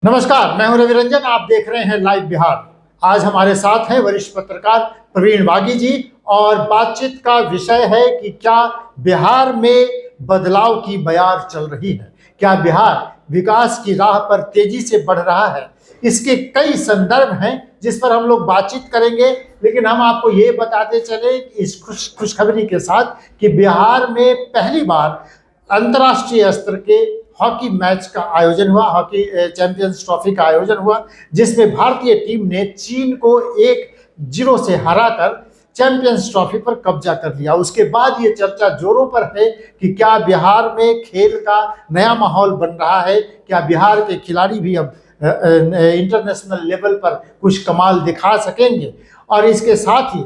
नमस्कार, मैं हूं रवि रंजन। आप देख रहे हैं लाइव बिहार। आज हमारे साथ हैं वरिष्ठ पत्रकार प्रवीण बागी जी और बातचीत का विषय है कि क्या बिहार में बदलाव की बयार चल रही है, क्या बिहार विकास की राह पर तेजी से बढ़ रहा है। इसके कई संदर्भ हैं जिस पर हम लोग बातचीत करेंगे, लेकिन हम आपको ये बताते चले इस खुशखबरी के साथ कि बिहार में पहली बार अंतर्राष्ट्रीय स्तर के हॉकी मैच का आयोजन हुआ, हॉकी चैंपियंस ट्रॉफी का आयोजन हुआ, जिसमें भारतीय टीम ने चीन को 1-0 से हराकर चैंपियंस ट्रॉफी पर कब्जा कर लिया। उसके बाद ये चर्चा जोरों पर है कि क्या बिहार में खेल का नया माहौल बन रहा है, क्या बिहार के खिलाड़ी भी अब इंटरनेशनल लेवल पर कुछ कमाल दिखा सकेंगे। और इसके साथ ही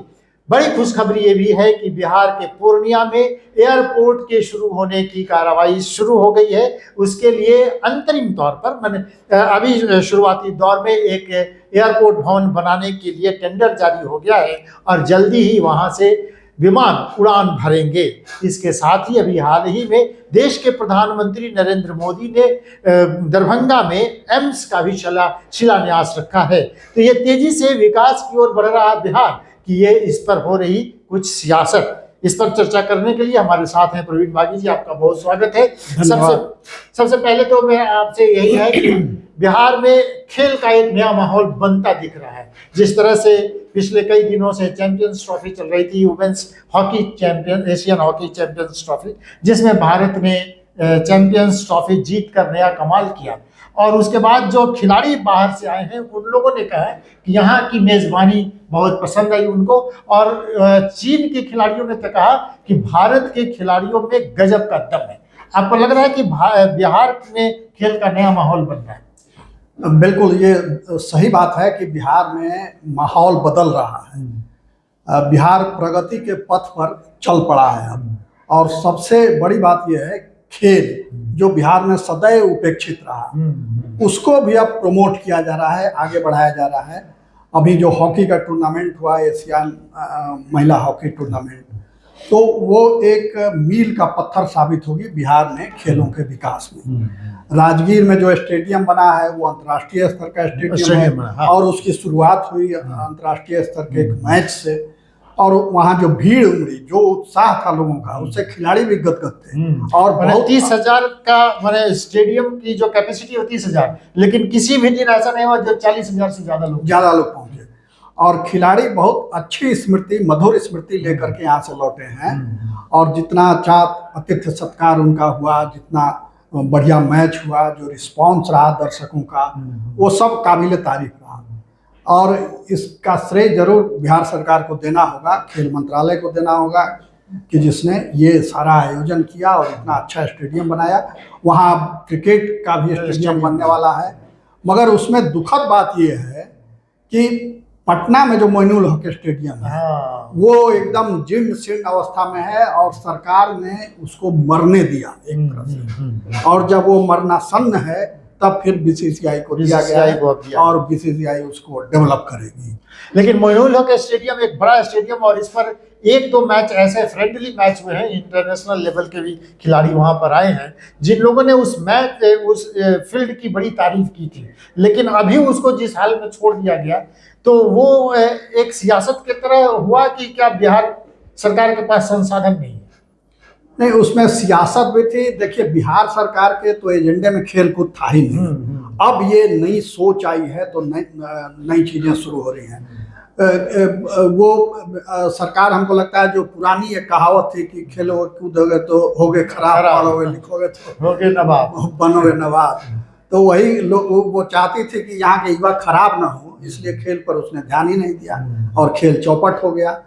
बड़ी खुशखबरी ये भी है कि बिहार के पूर्णिया में एयरपोर्ट के शुरू होने की कार्रवाई शुरू हो गई है। उसके लिए अंतरिम तौर पर मैंने अभी शुरुआती दौर में एक एयरपोर्ट भवन बनाने के लिए टेंडर जारी हो गया है और जल्दी ही वहां से विमान उड़ान भरेंगे। इसके साथ ही अभी हाल ही में देश के प्रधानमंत्री नरेंद्र मोदी ने दरभंगा में एम्स का भी शिलान्यास रखा है। तो ये तेजी से विकास की ओर बढ़ रहा बिहार कि ये इस पर हो रही कुछ सियासत, इस पर चर्चा करने के लिए हमारे साथ हैं प्रवीण बागी जी। आपका बहुत स्वागत है। सबसे पहले तो मैं आपसे यही है कि बिहार में खेल का एक नया माहौल बनता दिख रहा है। जिस तरह से पिछले कई दिनों से चैंपियंस ट्रॉफी चल रही थी, women's hockey champion, Asian hockey champions trophy, जिसमें भारत ने चैंपियंस ट्रॉफी जीत कर नया कमाल किया। और उसके बाद जो खिलाड़ी बाहर से आए हैं उन लोगों ने कहा कि यहाँ की मेजबानी बहुत पसंद आई उनको, और चीन के खिलाड़ियों ने तो कहा कि भारत के खिलाड़ियों में गजब का दम है। आपको लग रहा है कि बिहार में खेल का नया माहौल बन रहा है? बिल्कुल, ये सही बात है कि बिहार में माहौल बदल रहा है। बिहार प्रगति के पथ पर चल पड़ा है अब। और सबसे बड़ी बात यह है, खेल जो बिहार में सदैव उपेक्षित रहा उसको भी अब प्रमोट किया जा रहा है, आगे बढ़ाया जा रहा है। अभी जो हॉकी का टूर्नामेंट हुआ, एशियन महिला हॉकी टूर्नामेंट, तो वो एक मील का पत्थर साबित होगी बिहार में खेलों के विकास में। राजगीर में जो स्टेडियम बना है वो अंतर्राष्ट्रीय स्तर का स्टेडियम है। हाँ। और उसकी शुरुआत हुई अंतर्राष्ट्रीय स्तर के एक मैच से, और वहाँ जो भीड़ उमड़ी, जो उत्साह था लोगों का, उससे खिलाड़ी भी गदगद थे। और 30,000 का मैंने स्टेडियम की जो कैपेसिटी है 30,000, लेकिन किसी भी दिन ऐसा नहीं हुआ जब 40,000 से ज्यादा लोग पहुंचे। और खिलाड़ी बहुत अच्छी स्मृति, मधुर स्मृति लेकर के यहाँ से लौटे हैं। और जितना अच्छा आतिथ्य सत्कार उनका हुआ, जितना बढ़िया मैच हुआ, जो रिस्पॉन्स रहा दर्शकों का, वो सब काबिल तारीफ रहा। और इसका श्रेय जरूर बिहार सरकार को देना होगा, खेल मंत्रालय को देना होगा कि जिसने ये सारा आयोजन किया और इतना अच्छा स्टेडियम बनाया। वहाँ क्रिकेट का भी स्टेडियम बनने वाला है। मगर उसमें दुखद बात ये है कि पटना में जो मोइनुल हक स्टेडियम है वो एकदम जीर्ण शीर्ण अवस्था में है, और सरकार ने उसको मरने दिया एक तरह से। और जब वो मरनासन्न है तब फिर बीसीसीआई को दिया गया है, और बीसीसीआई उसको डेवलप करेगी। लेकिन मोइनुल हक स्टेडियम एक बड़ा स्टेडियम, और इस पर 1-2 मैच ऐसे फ्रेंडली मैच हुए हैं, इंटरनेशनल लेवल के भी खिलाड़ी वहां पर आए हैं जिन लोगों ने उस फील्ड की बड़ी तारीफ की थी। लेकिन अभी उसको जिस हाल में छोड़ दिया गया, तो वो एक सियासत की तरह हुआ कि क्या बिहार सरकार के पास संसाधन नहीं है? नहीं, उसमें सियासत भी थी। देखिए, बिहार सरकार के तो एजेंडे में खेल कूद था ही नहीं। अब ये नई सोच आई है तो नई चीजें शुरू हो रही हैं। वो सरकार, हमको लगता है, जो पुरानी एक कहावत थी कि खेलो कूदोगे तो होगे खराब, पढ़ोगे लिखोगे तो होगे नवाब, बनोगे नवाब। तो वही लोग, वो चाहती थी कि यहाँ के युवा खराब ना हो, इसलिए खेल पर उसने ध्यान ही नहीं दिया और खेल चौपट हो गया।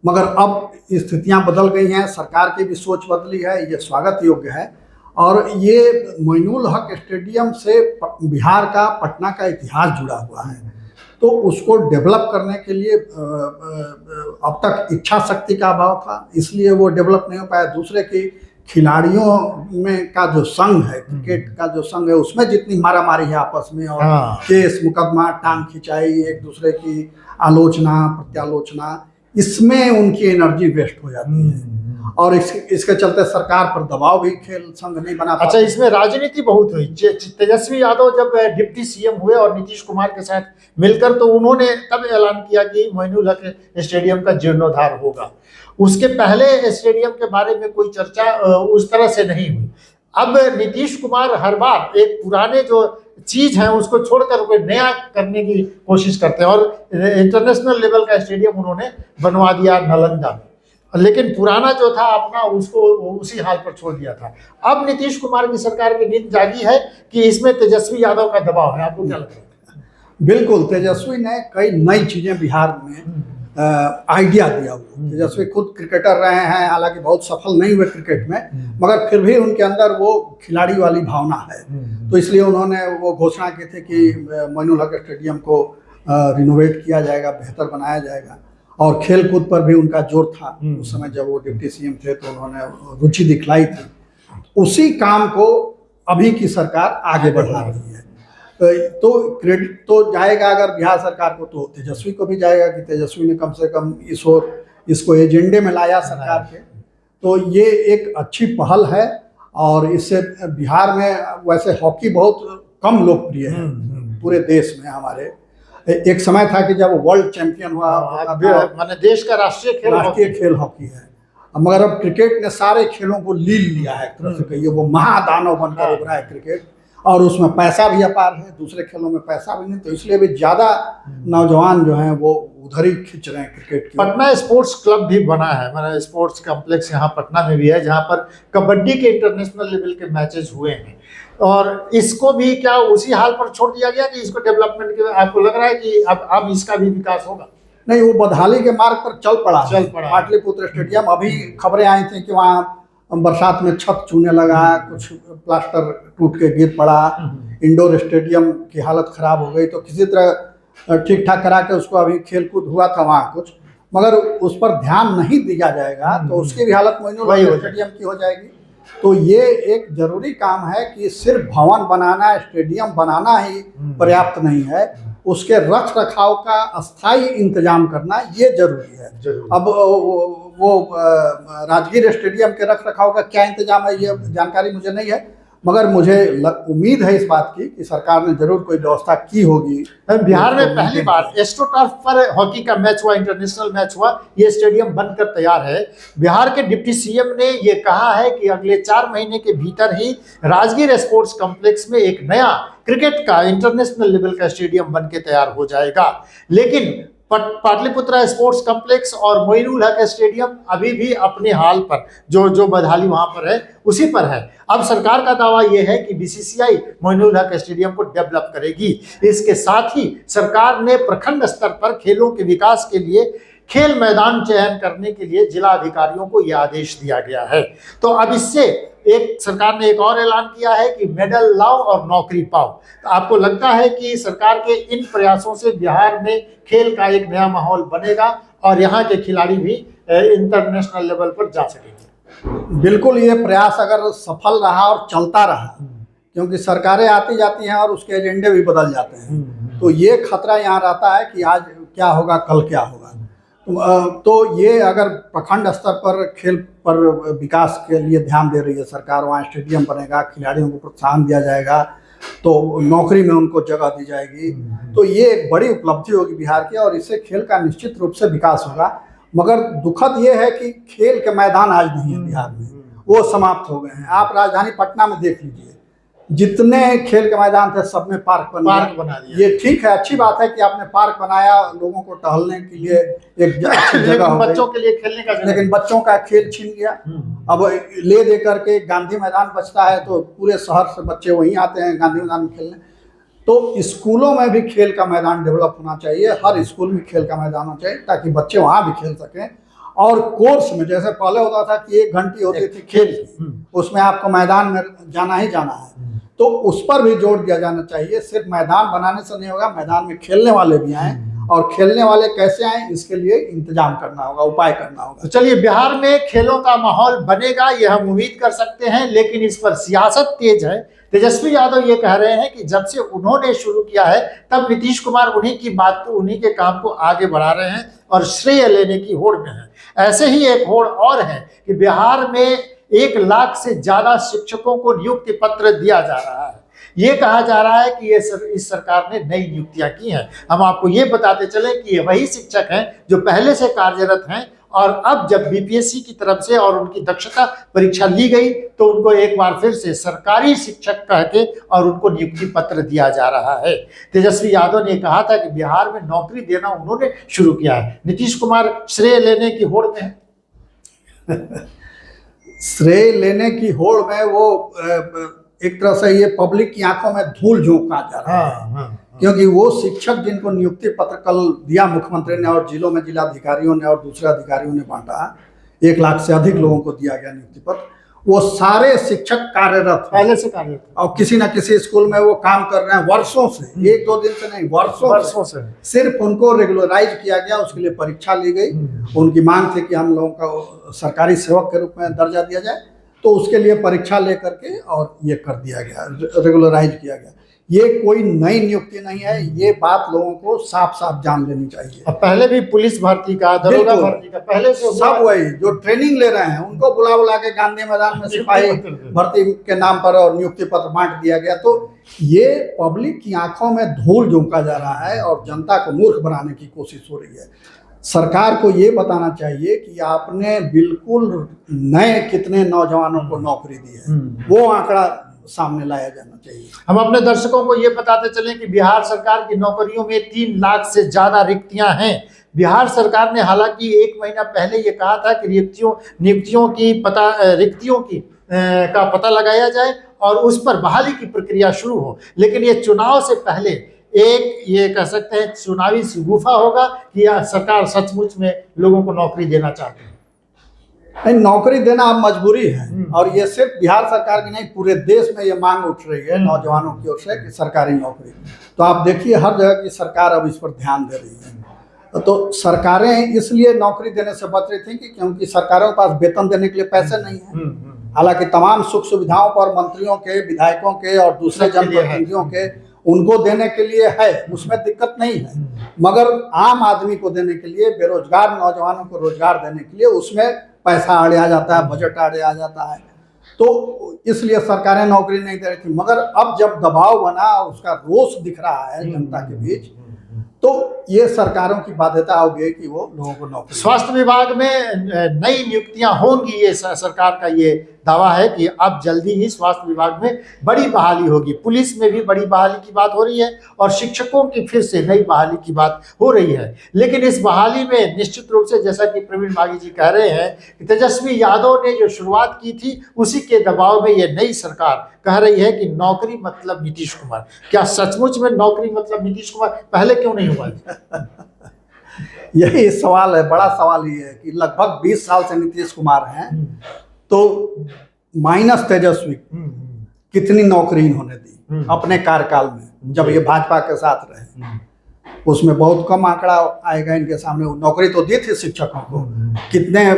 मगर अब स्थितियां बदल गई हैं, सरकार की भी सोच बदली है, ये स्वागत योग्य है। और ये मोइनुल हक स्टेडियम से बिहार का, पटना का इतिहास जुड़ा हुआ है, तो उसको डेवलप करने के लिए अब तक इच्छा शक्ति का अभाव था, इसलिए वो डेवलप नहीं हो पाया। दूसरे की खिलाड़ियों में का जो संघ है, क्रिकेट का जो संघ है, उसमें जितनी मारामारी है आपस में, और केस मुकदमा, टांग खिंचाई, एक दूसरे की आलोचना प्रत्यालोचना, इसमें उनकी एनर्जी वेस्ट हो जाती है। और इसके चलते सरकार पर दबाव भी खेल संघ नहीं बना पाता। अच्छा, इसमें राजनीति बहुत हुई। तेजस्वी यादव जब डिप्टी सीएम हुए और नीतीश कुमार के साथ मिलकर, तो उन्होंने तब ऐलान किया कि मोइनुल हक स्टेडियम का जीर्णोद्धार होगा। उसके पहले स्टेडियम के बारे में कोई चर्चा उस तरह से नहीं हुई। अब नीतीश कुमार हर बार एक पुराने जो चीज है उसको छोड़कर कोई नया करने की कोशिश करते हैं, और इंटरनेशनल लेवल का स्टेडियम उन्होंने बनवा दिया नालंदा में, लेकिन पुराना जो था अपना उसको उसी हाल पर छोड़ दिया था। अब नीतीश कुमार की सरकार की नींद जागी है कि इसमें तेजस्वी यादव का दबाव है। आपको क्या लगता है? बिल्कुल, तेजस्वी ने कई नई चीजें बिहार में आइडिया दिया हुआ। तेजस्वी खुद क्रिकेटर रहे हैं, हालांकि बहुत सफल नहीं हुए क्रिकेट में, मगर फिर भी उनके अंदर वो खिलाड़ी वाली भावना है। तो इसलिए उन्होंने वो घोषणा की थी कि मोइनुल हक स्टेडियम को रिनोवेट किया जाएगा, बेहतर बनाया जाएगा। और खेल कूद पर भी उनका जोर था। उस समय जब वो डिप्टी सीएम थे तो उन्होंने रुचि दिखलाई थी। उसी काम को अभी की सरकार आगे बढ़ा रही है। तो क्रेडिट तो जाएगा अगर बिहार सरकार को, तो तेजस्वी को भी जाएगा कि तेजस्वी ने कम से कम इसको एजेंडे में लाया सरकार के। तो ये एक अच्छी पहल है, और इससे बिहार में वैसे हॉकी बहुत कम लोकप्रिय है पूरे देश में। हमारे एक समय था कि जब वर्ल्ड चैंपियन हुआ, माने देश का राष्ट्रीय खेल हॉकी है, मगर अब क्रिकेट ने सारे खेलों को लील लिया है। एक तरह से कहिए वो महादानव बनकर उभरा है क्रिकेट, और उसमें पैसा भी अपार है। दूसरे खेलों में पैसा भी नहीं, तो इसलिए भी ज्यादा नौजवान जो हैं वो उधर ही खींच रहे हैं क्रिकेट की। पटना स्पोर्ट्स क्लब भी बना है, मतलब स्पोर्ट्स कॉम्प्लेक्स यहाँ पटना में भी है, जहाँ पर कबड्डी के इंटरनेशनल लेवल के मैचेस हुए हैं। और इसको भी क्या उसी हाल पर छोड़ दिया गया कि इसको डेवलपमेंट के, आपको लग रहा है कि अब इसका भी विकास होगा? नहीं, वो बदहाली के मार्ग पर चल पड़ा। पाटलिपुत्र स्टेडियम, अभी खबरें आई थी कि वहाँ बरसात में छत चूने लगा, कुछ प्लास्टर टूट के गिर पड़ा, इंडोर स्टेडियम की हालत खराब हो गई। तो किसी तरह ठीक ठाक करा के उसको अभी खेल कूद हुआ था वहाँ कुछ, मगर उस पर ध्यान नहीं दिया जाएगा तो उसकी भी हालत मोइनुल हक स्टेडियम की हो जाएगी। तो ये एक जरूरी काम है कि सिर्फ भवन बनाना, स्टेडियम बनाना ही पर्याप्त नहीं है, उसके रख रखाव का अस्थायी इंतजाम करना ये जरूरी है। अब वो राजगीर स्टेडियम के रख रखाव का क्या इंतजाम है ये जानकारी मुझे नहीं है, मगर मुझे उम्मीद है इस बात की कि सरकार ने जरूर कोई व्यवस्था की होगी। बिहार में पहली बार एस्ट्रोटर्फ पर हॉकी का मैच हुआ, इंटरनेशनल मैच हुआ, ये स्टेडियम बनकर तैयार है। बिहार के डिप्टी सीएम ने ये कहा है कि अगले 4 महीने के भीतर ही राजगीर स्पोर्ट्स कॉम्प्लेक्स में एक नया क्रिकेट का इंटरनेशनल लेवल का स्टेडियम बनके तैयार हो जाएगा। लेकिन पाटलिपुत्रा स्पोर्ट्स कॉम्प्लेक्स और मोइनुल हक स्टेडियम अभी भी अपने हाल पर, जो बदहाली वहां पर है उसी पर है। अब सरकार का दावा यह है कि बीसीसीआई मोइनुल हक स्टेडियम को डेवलप करेगी। इसके साथ ही सरकार ने प्रखंड स्तर पर खेलों के विकास के लिए खेल मैदान चयन करने के लिए जिला अधिकारियों को यह आदेश दिया गया है। तो अब इससे सरकार ने एक और ऐलान किया है कि मेडल लाओ और नौकरी पाओ। तो आपको लगता है कि सरकार के इन प्रयासों से बिहार में खेल का एक नया माहौल बनेगा और यहाँ के खिलाड़ी भी इंटरनेशनल लेवल पर जा सकेंगे? बिल्कुल, ये प्रयास अगर सफल रहा और चलता रहा, क्योंकि सरकारें आती जाती हैं और उसके एजेंडे भी बदल जाते हैं, तो ये खतरा यहाँ रहता है कि आज क्या होगा कल क्या होगा। तो ये अगर प्रखंड स्तर पर खेल पर विकास के लिए ध्यान दे रही है सरकार, वहाँ स्टेडियम बनेगा, खिलाड़ियों को प्रोत्साहन दिया जाएगा, तो नौकरी में उनको जगह दी जाएगी, तो ये एक बड़ी उपलब्धि होगी बिहार की, और इससे खेल का निश्चित रूप से विकास होगा। मगर दुखद ये है कि खेल के मैदान आज नहीं है बिहार में, वो समाप्त हो गए हैं। आप राजधानी पटना में देख लीजिए, जितने खेल के मैदान थे सब में पार्क बना दिया। ये ठीक है, अच्छी बात है कि आपने पार्क बनाया, लोगों को टहलने के लिए एक अच्छी जगह हो गई, बच्चों के लिए खेलने का, लेकिन बच्चों का खेल छीन गया। अब ले दे करके गांधी मैदान बचता है तो पूरे शहर से बच्चे वहीं आते हैं गांधी मैदान में खेलने। तो स्कूलों में भी खेल का मैदान डेवलप होना चाहिए, हर स्कूल में खेल का मैदान होना चाहिए ताकि बच्चे वहाँ भी खेल सकें। और कोर्स में जैसे पहले होता था कि 1 घंटी होती थी खेल की, उसमें आपको मैदान में जाना ही जाना है, तो उस पर भी जोर दिया जाना चाहिए। सिर्फ मैदान बनाने से नहीं होगा, मैदान में खेलने वाले भी आए और खेलने वाले कैसे आए इसके लिए इंतजाम करना होगा, उपाय करना होगा। तो चलिए, बिहार में खेलों का माहौल बनेगा ये हम उम्मीद कर सकते हैं, लेकिन इस पर सियासत तेज है। तेजस्वी यादव ये कह रहे हैं कि जब से उन्होंने शुरू किया है तब नीतीश कुमार उन्हीं की बात, उन्हीं के काम को आगे बढ़ा रहे हैं और श्रेय लेने की होड़ में है। ऐसे ही एक होड़ और है कि बिहार में 1 लाख से ज्यादा शिक्षकों को नियुक्ति पत्र दिया जा रहा है। ये कहा जा रहा है कि इस सरकार ने नई नियुक्तियां की हैं। हम आपको ये बताते चले कि ये वही शिक्षक हैं जो पहले से कार्यरत हैं, और अब जब बीपीएससी की तरफ से और उनकी दक्षता परीक्षा ली गई तो उनको एक बार फिर से सरकारी शिक्षक कह के और उनको नियुक्ति पत्र दिया जा रहा है। तेजस्वी यादव ने कहा था कि बिहार में नौकरी देना उन्होंने शुरू किया है। नीतीश कुमार श्रेय लेने की होड़ में है। श्रेय लेने की होड़ में वो एक तरह से ये पब्लिक की आंखों में धूल झोंका जा रहा है। क्योंकि वो शिक्षक जिनको नियुक्ति पत्र कल दिया मुख्यमंत्री ने और जिलों में जिलाधिकारियों ने और दूसरे अधिकारियों ने बांटा, 1 लाख से अधिक लोगों को दिया गया नियुक्ति पत्र, वो सारे शिक्षक कार्यरत पहले से कार्यरत और किसी न किसी स्कूल में वो काम कर रहे हैं वर्षों से, 1-2 दिन से नहीं, वर्षों से। सिर्फ उनको रेगुलराइज किया गया, उसके लिए परीक्षा ली गई। उनकी मांग थी कि हम लोगों का सरकारी सेवक के रूप में दर्जा दिया जाए, तो उसके लिए परीक्षा लेकर के और ये कर दिया गया, रेगुलराइज किया गया। ये कोई नई नियुक्ति नहीं है, ये बात लोगों को साफ साफ जान लेनी चाहिए। अब पहले भी पुलिस भर्ती का, दरोगा भर्ती का पहले से सब वही जो ट्रेनिंग ले रहे हैं उनको बुला के गांधी मैदान में सिपाही भर्ती के नाम पर और नियुक्ति पत्र बांट दिया गया। तो ये पब्लिक की आंखों में धूल झोंका जा रहा है और जनता को मूर्ख बनाने की कोशिश हो रही है। सरकार को ये बताना चाहिए कि आपने बिल्कुल नए कितने नौजवानों को नौकरी दी है, वो आंकड़ा सामने लाया जाना चाहिए। हम अपने दर्शकों को ये बताते चलें कि बिहार सरकार की नौकरियों में 3 लाख से ज्यादा रिक्तियां हैं। बिहार सरकार ने हालांकि 1 महीना पहले ये कहा था कि रिक्तियों का पता लगाया जाए और उस पर बहाली की प्रक्रिया शुरू हो, लेकिन ये चुनाव से पहले एक ये कह सकते हैं चुनावी शगुफा होगा कि यह सरकार सचमुच में लोगों को नौकरी देना चाहती है। नहीं, नौकरी देना अब मजबूरी है और ये सिर्फ बिहार सरकार की नहीं, पूरे देश में ये मांग उठ रही है नौजवानों की ओर से कि सरकारी नौकरी। तो आप देखिए हर जगह की सरकार अब इस पर ध्यान दे रही है। तो सरकारें इसलिए नौकरी देने से बच रही थी कि क्योंकि सरकारों के पास वेतन देने के लिए पैसे नहीं है। हालांकि तमाम सुख सुविधाओं पर मंत्रियों के, विधायकों के और दूसरे जनप्रतिनिधियों के उनको देने के लिए है, उसमें दिक्कत नहीं है, मगर आम आदमी को देने के लिए, बेरोजगार नौजवानों को रोजगार देने के लिए उसमें पैसा आड़े आ जाता है, बजट आड़े आ जाता है। तो इसलिए सरकारें नौकरी नहीं दे रही थी। मगर अब जब दबाव बना और उसका रोष दिख रहा है जनता के बीच, तो ये सरकारों की बाध्यता होगी कि वो लोगों को नौकरी। स्वास्थ्य विभाग में नई नियुक्तियां होंगी, ये सरकार का ये दावा है कि अब जल्दी ही स्वास्थ्य विभाग में बड़ी बहाली होगी। पुलिस में भी बड़ी बहाली की बात हो रही है और शिक्षकों की फिर से नई बहाली की बात हो रही है। लेकिन इस बहाली में निश्चित रूप से, जैसा कि प्रवीण बागी जी कह रहे हैं, कि तेजस्वी यादव ने जो शुरुआत की थी उसी के दबाव में ये नई सरकार कह रही है कि नौकरी मतलब नीतीश कुमार। क्या सचमुच में नौकरी मतलब नीतीश कुमार? पहले क्यों नहीं हुआ? यही सवाल है, बड़ा सवाल ये है कि लगभग 20 साल से नीतीश कुमार हैं, तो माइनस तेजस्वी कितनी नौकरी इन्होंने दी अपने कार्यकाल में जब ये भाजपा के साथ रहे। उसमें बहुत कम आंकड़ा आएगा इनके सामने। नौकरी तो दी थी शिक्षकों को, कितने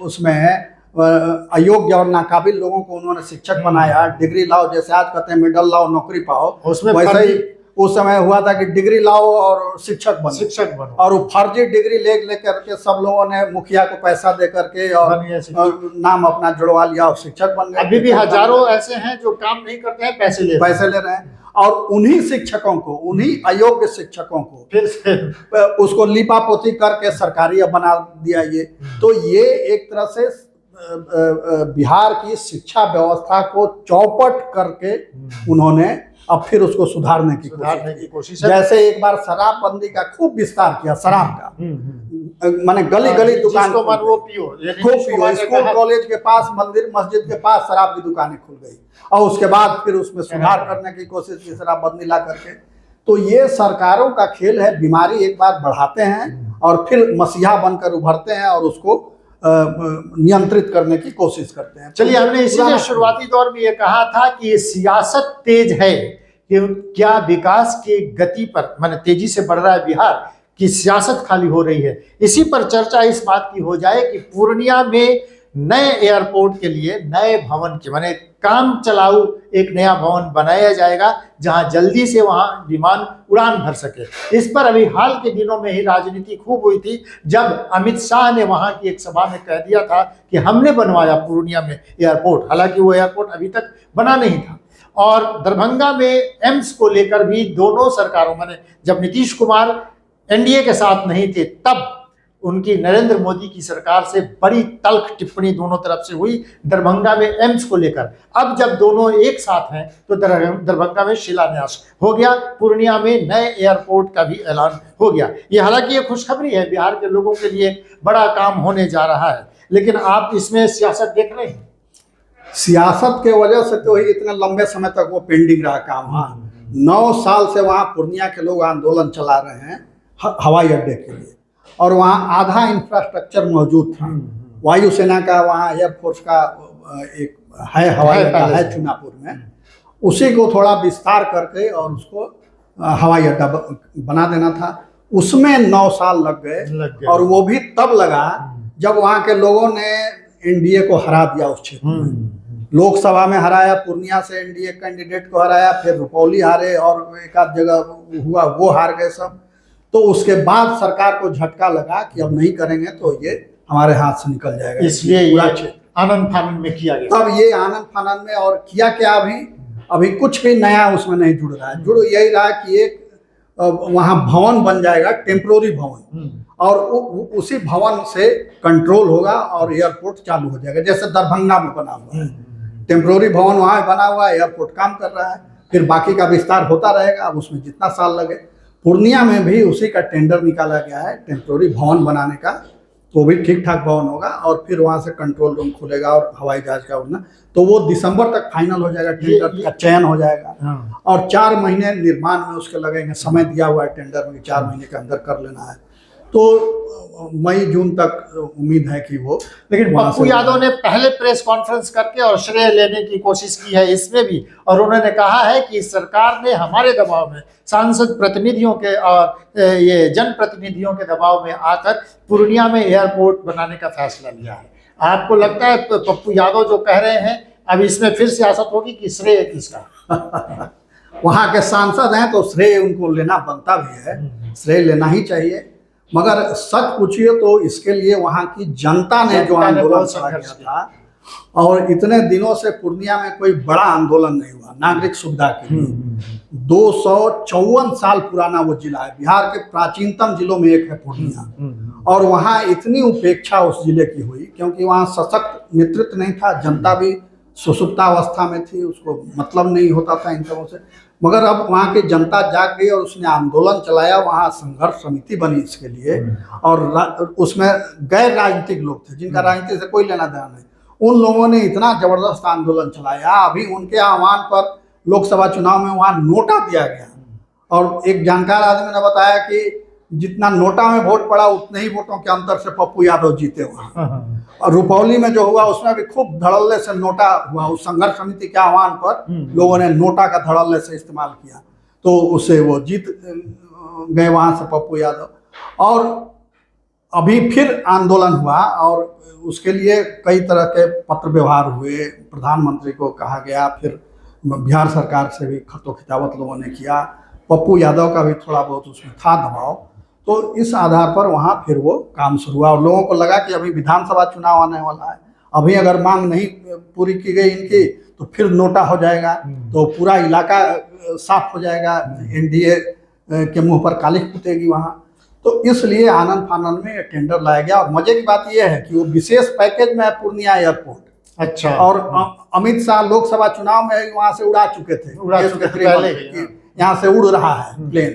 उसमें अयोग्य और नाकाबिल लोगों को उन्होंने शिक्षक बनाया। डिग्री लाओ, जैसे आज कहते हैं मिडल लाओ नौकरी पाओ, उसमें वैसे ही उस समय हुआ था कि डिग्री लाओ और शिक्षक बनो। और वो फर्जी डिग्री ले करके सब लोगों ने मुखिया को पैसा दे करके और नाम अपना जुड़वा लिया और शिक्षक बन गए। अभी भी हजारों ऐसे हैं जो काम नहीं करते हैं, पैसे ले रहे हैं। और उन्हीं शिक्षकों को, उन्हीं अयोग्य शिक्षकों को फिर से उसको लिपापोती करके सरकारी बना दिया। ये तो ये एक तरह से बिहार की शिक्षा व्यवस्था को चौपट करके उन्होंने अब फिर उसको सुधारने की कोशिश। जैसे एक बार शराबबंदी का खूब विस्तार किया, शराब का माने गली गली दुकान को वो पियो, खूब पियो। स्कूल कॉलेज के पास, मंदिर मस्जिद के पास शराब की दुकानें खुल गई और उसके बाद फिर उसमें सुधार करने की कोशिश की शराबबंदी ला करके। तो ये सरकारों का खेल है, बीमारी एक बार बढ़ाते हैं और फिर मसीहा बनकर उभरते हैं और उसको नियंत्रित करने की कोशिश करते हैं। चलिए, हमने इसीलिए शुरुआती दौर में ये कहा था कि ये सियासत तेज है कि क्या विकास की गति पर, माने तेजी से बढ़ रहा है बिहार, कि सियासत खाली हो रही है। इसी पर चर्चा इस बात की हो जाए कि पूर्णिया में नए एयरपोर्ट के लिए नए भवन के माने काम चलाऊ एक नया भवन बनाया जाएगा जहां जल्दी से वहां विमान उड़ान भर सके। इस पर अभी हाल के दिनों में ही राजनीति खूब हुई थी जब अमित शाह ने वहां की एक सभा में कह दिया था कि हमने बनवाया पूर्णिया में एयरपोर्ट, हालांकि वो एयरपोर्ट अभी तक बना नहीं था। और दरभंगा में एम्स को लेकर भी दोनों सरकारों माने जब नीतीश कुमार एनडीए के साथ नहीं थे तब उनकी नरेंद्र मोदी की सरकार से बड़ी तल्ख टिप्पणी दोनों तरफ से हुई दरभंगा में एम्स को लेकर। अब जब दोनों एक साथ हैं तो दरभंगा में शिलान्यास हो गया, पूर्णिया में नए एयरपोर्ट का भी ऐलान हो गया। ये हालांकि ये खुशखबरी है, बिहार के लोगों के लिए बड़ा काम होने जा रहा है, लेकिन आप इसमें सियासत देख रहे हैं। सियासत के वजह से तो ही इतने लंबे समय तक वो पेंडिंग रहा काम। हाँ, 9 साल से वहाँ पूर्णिया के लोग आंदोलन चला रहे हैं हवाई अड्डे के लिए, और वहाँ आधा इंफ्रास्ट्रक्चर मौजूद था। वायुसेना का वहाँ एयरफोर्स का एक है हवाई अड्डा है चुनापुर में, उसी को थोड़ा विस्तार करके और उसको हवाई अड्डा बना देना था। उसमें 9 साल लग गए और वो भी तब लगा जब वहाँ के लोगों ने एनडीए को हरा दिया उस क्षेत्र में। लोकसभा में हराया, पूर्णिया से एनडीए कैंडिडेट को हराया, फिर रुपौली हारे और एक आध जगह हुआ वो हार गए सब। तो उसके बाद सरकार को झटका लगा कि अब नहीं करेंगे तो ये हमारे हाथ से निकल जाएगा, इसलिए आनंद फानन में किया गया। तब ये आनंद फानन में और किया क्या, अभी कुछ भी नया उसमें नहीं जुड़ रहा है। जुड़ यही रहा कि एक वहाँ भवन बन जाएगा, टेम्पोररी भवन, और उसी भवन से कंट्रोल होगा और एयरपोर्ट चालू हो जाएगा, जैसे दरभंगा में बना हुआ है। टेम्पोररी भवन वहाँ बना हुआ है, एयरपोर्ट काम कर रहा है, फिर बाकी का विस्तार होता रहेगा। अब उसमें जितना साल लगे, पूर्णिया में भी उसी का टेंडर निकाला गया है टेम्पोररी भवन बनाने का, तो भी ठीक ठाक भवन होगा और फिर वहाँ से कंट्रोल रूम खुलेगा और हवाई जहाज का उड़ना, तो वो दिसंबर तक फाइनल हो जाएगा, टेंडर का चयन हो जाएगा। और 4 महीने निर्माण में उसके लगेंगे, समय दिया हुआ है टेंडर में 4 महीने के अंदर कर लेना है। तो मई जून तक उम्मीद है कि वो। लेकिन पप्पू यादव ने पहले प्रेस कॉन्फ्रेंस करके और श्रेय लेने की कोशिश की है इसमें भी, और उन्होंने कहा है कि सरकार ने हमारे दबाव में, सांसद प्रतिनिधियों के और ये जनप्रतिनिधियों के दबाव में आकर पूर्णिया में एयरपोर्ट बनाने का फैसला लिया है। आपको लगता है तो पप्पू यादव जो कह रहे हैं अब इसमें फिर सियासत होगी कि श्रेय किसका? वहाँ के सांसद हैं तो श्रेय उनको लेना बनता भी है, श्रेय लेना ही चाहिए। मगर सच पूछिए तो इसके लिए वहाँ की जनता ने जो आंदोलन किया था, और इतने दिनों से पूर्णिया में कोई बड़ा आंदोलन नहीं हुआ नागरिक सुविधा के लिए। 254 साल पुराना वो जिला है, बिहार के प्राचीनतम जिलों में एक है पूर्णिया, और वहाँ इतनी उपेक्षा उस जिले की हुई क्योंकि वहाँ सशक्त नेतृत्व नहीं था, जनता भी सुसुप्तावस्था में थी, उसको मतलब नहीं होता था इन सबों से। मगर अब वहाँ की जनता जाग गई और उसने आंदोलन चलाया, वहाँ संघर्ष समिति बनी इसके लिए, और उसमें गैर राजनीतिक लोग थे जिनका राजनीति से कोई लेना देना नहीं। उन लोगों ने इतना जबरदस्त आंदोलन चलाया, अभी उनके आह्वान पर लोकसभा चुनाव में वहाँ नोटा दिया गया, और एक जानकार आदमी ने बताया कि जितना नोटा में वोट पड़ा उतने ही वोटों के अंतर से पप्पू यादव जीते वहाँ। और रुपौली में जो हुआ उसमें भी खूब धड़ल्ले से नोटा हुआ, उस संघर्ष समिति के आह्वान पर लोगों ने नोटा का धड़ल्ले से इस्तेमाल किया, तो उससे वो जीत गए वहाँ से पप्पू यादव। और अभी फिर आंदोलन हुआ और उसके लिए कई तरह के पत्र व्यवहार हुए, प्रधानमंत्री को कहा गया, फिर बिहार सरकार से भी खतो खितावत लोगों ने किया, पप्पू यादव का भी थोड़ा बहुत उसमें था दबाव। तो इस आधार पर वहाँ फिर वो काम शुरू हुआ, और लोगों को लगा कि अभी विधानसभा चुनाव आने वाला है, अभी अगर मांग नहीं पूरी की गई इनकी तो फिर नोटा हो जाएगा, तो पूरा इलाका साफ हो जाएगा, एनडीए के मुंह पर कालिख फूटेगी वहाँ। तो इसलिए आनंद फानन में टेंडर लाया गया। और मजे की बात यह है कि वो विशेष पैकेज में है पूर्णिया एयरपोर्ट। अच्छा। और अमित शाह लोकसभा चुनाव में वहाँ से उड़ा चुके थे, यहाँ से उड़ रहा है प्लेन।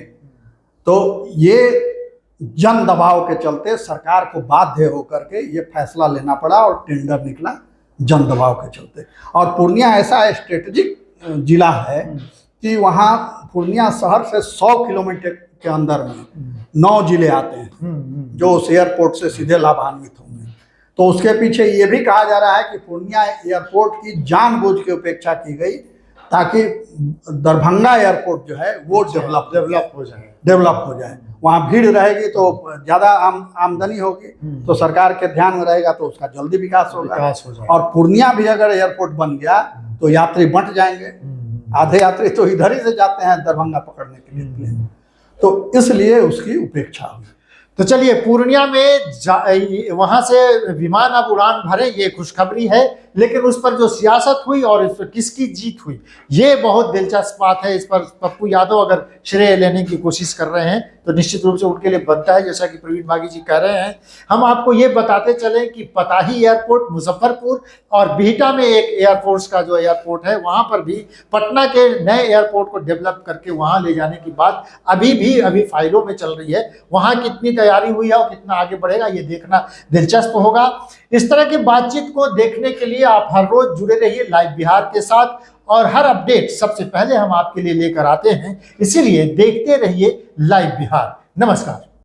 तो ये जन दबाव के चलते सरकार को बाध्य होकर के ये फैसला लेना पड़ा और टेंडर निकला जन दबाव के चलते। और पूर्णिया ऐसा स्ट्रेटेजिक जिला है कि वहाँ पूर्णिया शहर से 100 किलोमीटर के अंदर में 9 जिले आते हैं जो उस एयरपोर्ट से सीधे लाभान्वित होंगे। तो उसके पीछे ये भी कहा जा रहा है कि पूर्णिया एयरपोर्ट की जानबूझ के उपेक्षा की गई ताकि दरभंगा एयरपोर्ट जो है वो डेवलप हो जाए। डेवलप हो जाए। वहाँ भीड़ रहेगी तो ज़्यादा आमदनी होगी, तो सरकार के ध्यान में रहेगा तो उसका जल्दी विकास विकास हो होगा। जाएगा। और पूर्णिया भी अगर एयरपोर्ट बन गया तो यात्री बंट जाएंगे। आधे यात्री तो इधर ही से जाते हैं दरभंगा पकड़ने के लिए, तो इसलिए उसकी उपेक्षा हुई। तो चलिए, पूर्णिया में वहां से विमान अब उड़ान भरे, ये खुशखबरी है। लेकिन उस पर जो सियासत हुई और इस पर किसकी जीत हुई, ये बहुत दिलचस्प बात है। इस पर पप्पू यादव अगर श्रेय लेने की कोशिश कर रहे हैं तो निश्चित रूप से उनके लिए बनता है, जैसा कि प्रवीण बागी जी कह रहे हैं। हम आपको ये बताते चलें कि पताही एयरपोर्ट, मुजफ्फरपुर और बिहटा में एक एयरफोर्स का जो एयरपोर्ट है, वहां पर भी पटना के नए एयरपोर्ट को डेवलप करके वहां ले जाने की बात अभी फाइलों में चल रही है। वहां कितनी तैयारी हुई है और कितना आगे बढ़ेगा, ये देखना दिलचस्प होगा। इस तरह की बातचीत को देखने के लिए आप हर रोज जुड़े रहिए लाइव बिहार के साथ, और हर अपडेट सबसे पहले हम आपके लिए लेकर आते हैं। इसीलिए देखते रहिए लाइव बिहार। नमस्कार।